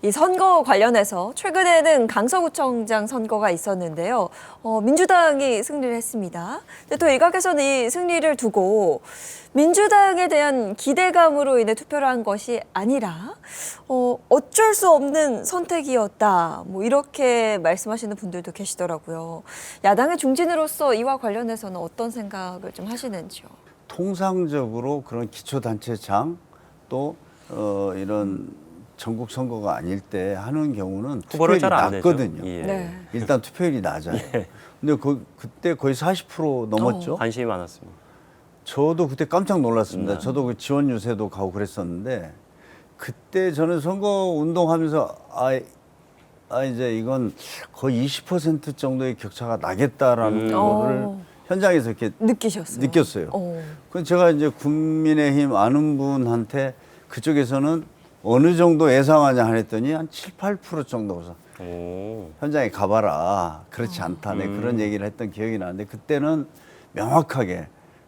이 선거 관련해서 최근에는 강서구청장 선거가 있었는데요. 민주당이 승리를 했습니다. 근데 또 일각에서는 이 승리를 두고 민주당에 대한 기대감으로 인해 투표를 한 것이 아니라 어쩔 수 없는 선택이었다. 뭐 이렇게 말씀하시는 분들도 계시더라고요. 야당의 중진으로서 이와 관련해서는 어떤 생각을 좀 하시는지요? 통상적으로 그런 기초단체장 또 이런 전국 선거가 아닐 때 하는 경우는 투표율이 낮거든요. 예. 네. 일단 투표율이 낮아요. 근데 그때 거의 40% 넘었죠. 관심이 많았습니다. 저도 그때 깜짝 놀랐습니다. 저도 그 지원 유세도 가고 그랬었는데 그때 저는 선거 운동하면서 이제 이건 거의 20% 정도의 격차가 나겠다라는 거를 현장에서 이렇게 느꼈어요. 그래서 제가 이제 국민의힘 아는 분한테 그쪽에서는 어느 정도 예상하냐 했더니 한 7, 8% 정도서 현장에 가봐라. 그렇지 않다네. 그런 얘기를 했던 기억이 나는데 그때는 명확하게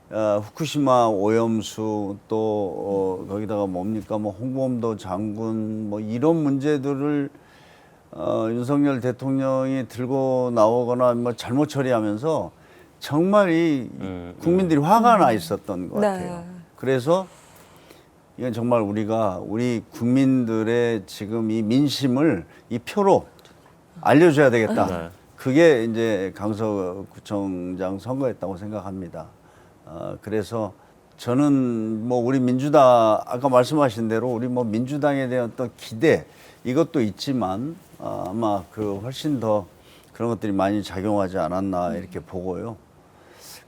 후쿠시마 오염수 또 거기다가 뭡니까 뭐 홍범도 장군 뭐 이런 문제들을 윤석열 대통령이 들고 나오거나 뭐 잘못 처리하면서 정말 이 국민들이 화가 나 있었던 것 같아요. 네. 그래서 이건 정말 우리 국민들의 지금 이 민심을 이 표로 알려줘야 되겠다. 네. 그게 이제 강서구청장 선거였다고 생각합니다. 그래서 저는 뭐 우리 민주당 아까 말씀하신 대로 우리 뭐 민주당에 대한 어떤 기대 이것도 있지만 아마 그 훨씬 더 그런 것들이 많이 작용하지 않았나 이렇게 보고요.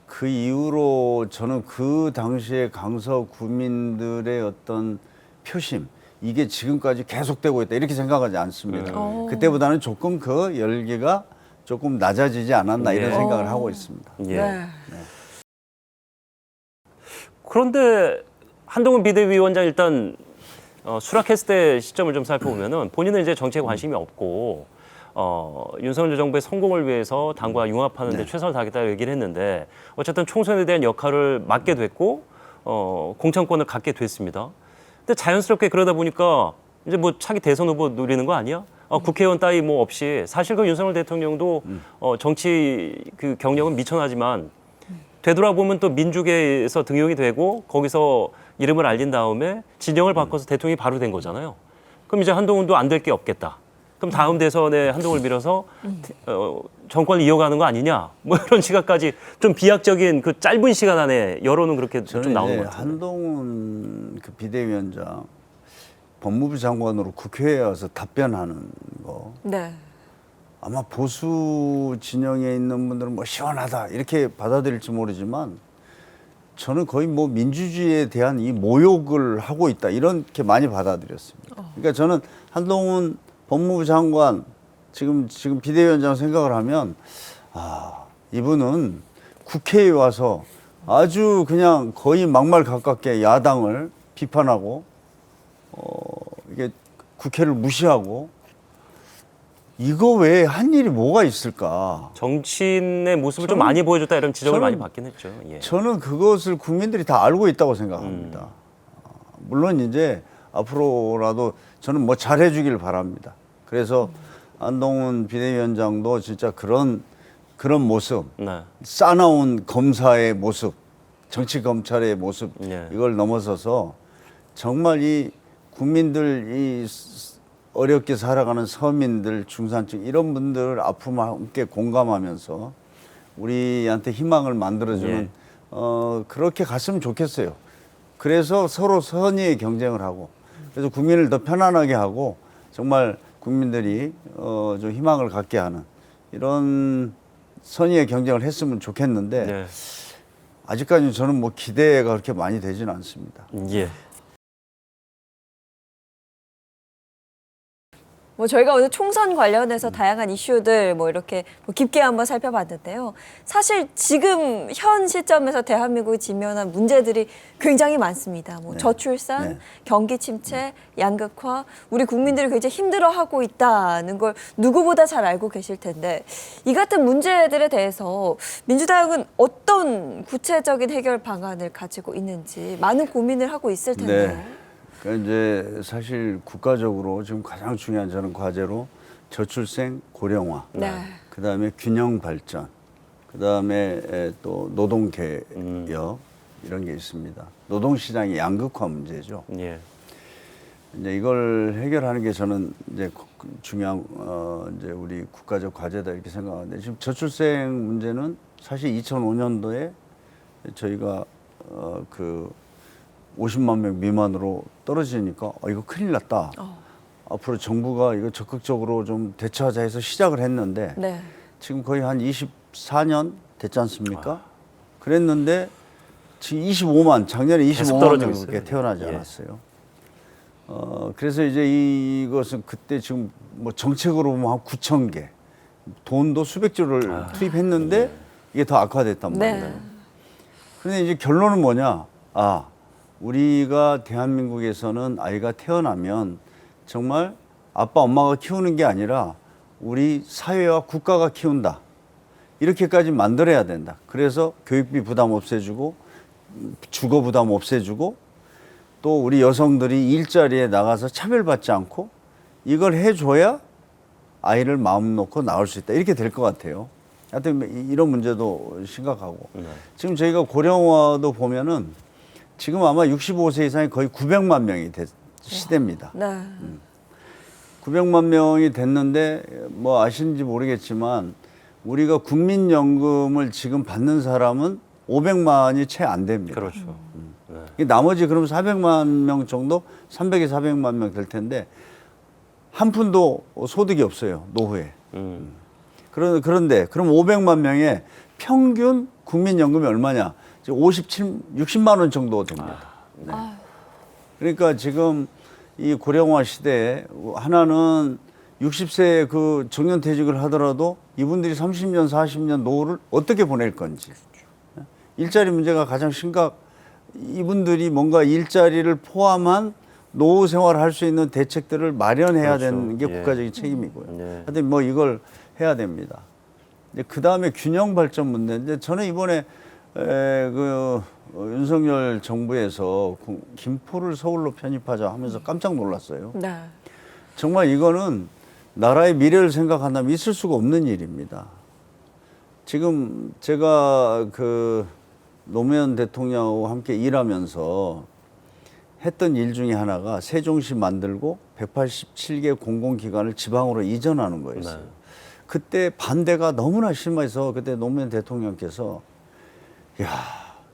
그 이후로 저는 그 당시에 강서 구민들의 어떤 표심 이게 지금까지 계속되고 있다 이렇게 생각하지 않습니다. 그때보다는 조금 그 열기가 조금 낮아지지 않았나 이런 생각을 하고 있습니다. 예. 네. 그런데 한동훈 비대위원장 일단 수락했을 때 시점을 좀 살펴보면은 본인은 이제 정치에 관심이 없고 윤석열 정부의 성공을 위해서 당과 융합하는 데 최선을 다하겠다고 얘기를 했는데 어쨌든 총선에 대한 역할을 맡게 됐고 공천권을 갖게 됐습니다. 근데 자연스럽게 그러다 보니까 이제 뭐 차기 대선 후보 노리는 거 아니야? 국회의원 따위 뭐 없이 사실 그 윤석열 대통령도 정치 그 경력은 미천하지만 되돌아보면 또 민주계에서 등용이 되고 거기서 이름을 알린 다음에 진영을 바꿔서 대통령이 바로 된 거잖아요. 그럼 이제 한동훈도 안 될 게 없겠다. 그럼 다음 대선에 한동훈을 밀어서 정권을 이어가는 거 아니냐? 뭐 이런 시각까지 좀 비약적인 그 짧은 시간 안에 여론은 그렇게 좀 나오는 것 같아요. 한동훈 그 비대위원장 법무부 장관으로 국회에 와서 답변하는 거 네. 아마 보수 진영에 있는 분들은 뭐 시원하다 이렇게 받아들일지 모르지만 저는 거의 뭐 민주주의에 대한 이 모욕을 하고 있다 이렇게 많이 받아들였습니다. 그러니까 저는 한동훈 법무부 장관 지금 비대위원장 생각을 하면 이분은 국회에 와서 아주 그냥 거의 막말 가깝게 야당을 비판하고 이게 국회를 무시하고 이거 외에 한 일이 뭐가 있을까? 정치인의 모습을 좀 많이 보여줬다 이런 지적을 많이 받긴 했죠. 예. 저는 그것을 국민들이 다 알고 있다고 생각합니다. 물론 이제 앞으로라도 저는 뭐 잘해주길 바랍니다. 그래서 한동훈 비대위원장도 진짜 그런 모습, 네. 싸나운 검사의 모습, 정치 검찰의 모습 네. 이걸 넘어서서 정말 이 국민들 이 어렵게 살아가는 서민들, 중산층 이런 분들 아픔과 함께 공감하면서 우리한테 희망을 만들어주는 그렇게 갔으면 좋겠어요. 그래서 서로 선의의 경쟁을 하고 그래서 국민을 더 편안하게 하고 정말 국민들이 좀 희망을 갖게 하는 이런 선의의 경쟁을 했으면 좋겠는데 네. 아직까지는 저는 뭐 기대가 그렇게 많이 되지는 않습니다. 예. 뭐 저희가 오늘 총선 관련해서 다양한 이슈들 뭐 이렇게 깊게 한번 살펴봤는데요. 사실 지금 현 시점에서 대한민국이 직면한 문제들이 굉장히 많습니다. 뭐 저출산, 경기 침체, 양극화, 우리 국민들이 굉장히 힘들어하고 있다는 걸 누구보다 잘 알고 계실 텐데 이 같은 문제들에 대해서 민주당은 어떤 구체적인 해결 방안을 가지고 있는지 많은 고민을 하고 있을 텐데요. 그러니까 이제 사실 국가적으로 지금 가장 중요한 저는 과제로 저출생 고령화, 네. 그다음에 균형 발전, 그다음에 또 노동 개혁 이런 게 있습니다. 노동 시장의 양극화 문제죠. 예. 이제 이걸 해결하는 게 저는 이제 중요한 이제 우리 국가적 과제다 이렇게 생각하는데 지금 저출생 문제는 사실 2005년도에 저희가 그 50만 명 미만으로 떨어지니까 이거 큰일 났다. 앞으로 정부가 이거 적극적으로 좀 대처하자 해서 시작을 했는데 네. 지금 거의 한 24년 됐지 않습니까? 그랬는데 지금 25만, 작년에 계속 25만 떨어지고 명밖에 있어요. 태어나지 예. 않았어요. 그래서 이제 이것은 그때 지금 뭐 정책으로 보면 한 9천 개, 돈도 수백조를 투입했는데 이게 더 악화됐단 말이에요. 네. 그런데 이제 결론은 뭐냐? 우리가 대한민국에서는 아이가 태어나면 정말 아빠, 엄마가 키우는 게 아니라 우리 사회와 국가가 키운다. 이렇게까지 만들어야 된다. 그래서 교육비 부담 없애주고, 주거 부담 없애주고, 또 우리 여성들이 일자리에 나가서 차별받지 않고 이걸 해줘야 아이를 마음 놓고 낳을 수 있다. 이렇게 될 것 같아요. 하여튼 이런 문제도 심각하고. 지금 저희가 고령화도 보면은 지금 아마 65세 이상이 거의 900만 명이 시대입니다. 네. 900만 명이 됐는데 뭐 아시는지 모르겠지만 우리가 국민연금을 지금 받는 사람은 500만이 채 안 됩니다. 그렇죠. 나머지 그럼 400만 명 정도, 300에 400만 명 될 텐데 한 푼도 소득이 없어요, 노후에. 그런데 그럼 500만 명의 평균 국민연금이 얼마냐? 60만 원 정도 됩니다. 네. 그러니까 지금 이 고령화 시대에 하나는 60세 그 정년퇴직을 하더라도 이분들이 30년, 40년 노후를 어떻게 보낼 건지. 일자리 문제가 가장 이분들이 뭔가 일자리를 포함한 노후 생활을 할 수 있는 대책들을 마련해야 그렇죠. 되는 게 예. 국가적인 책임이고요. 예. 하여튼 뭐 이걸 해야 됩니다. 그 다음에 균형 발전 문제인데 저는 이번에 그 윤석열 정부에서 김포를 서울로 편입하자 하면서 깜짝 놀랐어요. 네. 정말 이거는 나라의 미래를 생각한다면 있을 수가 없는 일입니다. 지금 제가 그 노무현 대통령하고 함께 일하면서 했던 일 중에 하나가 세종시 만들고 187개 공공기관을 지방으로 이전하는 거였어요. 네. 그때 반대가 너무나 심해서 그때 노무현 대통령께서 야,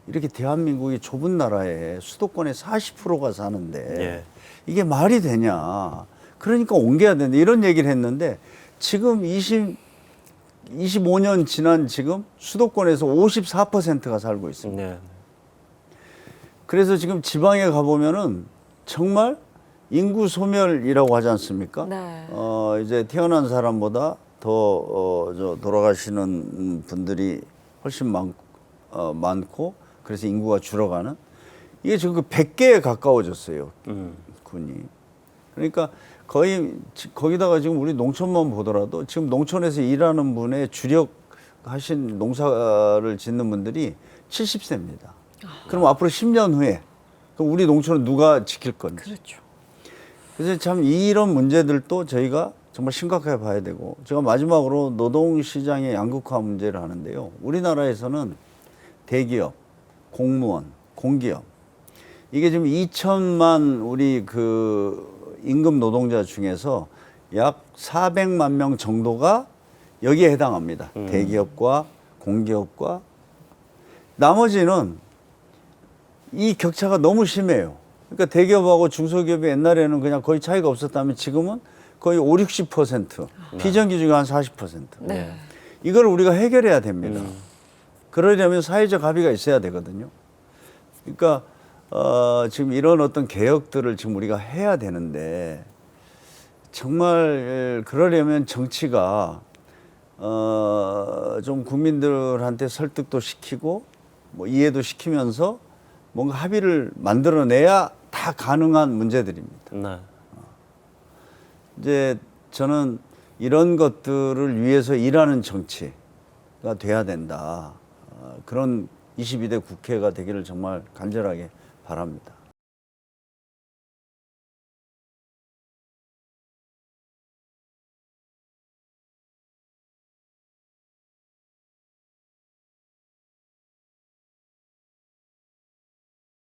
이렇게 대한민국이 좁은 나라에 수도권에 40%가 사는데 예. 이게 말이 되냐. 그러니까 옮겨야 된다. 이런 얘기를 했는데 지금 25년 지난 지금 수도권에서 54%가 살고 있습니다. 네. 그래서 지금 지방에 가보면은 정말 인구 소멸이라고 하지 않습니까? 네. 이제 태어난 사람보다 더 돌아가시는 분들이 훨씬 많고 그래서 인구가 줄어가는 이게 지금 그 100개에 가까워졌어요. 군이. 그러니까 거의 거기다가 지금 우리 농촌만 보더라도 지금 농촌에서 일하는 분의 주력 하신 농사를 짓는 분들이 70세입니다. 그럼 앞으로 10년 후에 그럼 우리 농촌은 누가 지킬 건지. 그렇죠. 그래서 참 이런 문제들도 저희가 정말 심각하게 봐야 되고 제가 마지막으로 노동시장의 양극화 문제를 하는데요. 우리나라에서는 대기업, 공무원, 공기업 이게 지금 2천만 우리 그 임금 노동자 중에서 약 400만 명 정도가 여기에 해당합니다. 대기업과 공기업과 나머지는 이 격차가 너무 심해요. 그러니까 대기업하고 중소기업이 옛날에는 그냥 거의 차이가 없었다면 지금은 거의 5, 60%, 비정규직이 한 40%. 네. 이걸 우리가 해결해야 됩니다. 그러려면 사회적 합의가 있어야 되거든요. 그러니까 지금 이런 어떤 개혁들을 지금 우리가 해야 되는데 정말 그러려면 정치가 좀 국민들한테 설득도 시키고 뭐 이해도 시키면서 뭔가 합의를 만들어내야 다 가능한 문제들입니다. 네. 이제 저는 이런 것들을 위해서 일하는 정치가 돼야 된다. 그런 22대 국회가 되기를 정말 간절하게 바랍니다.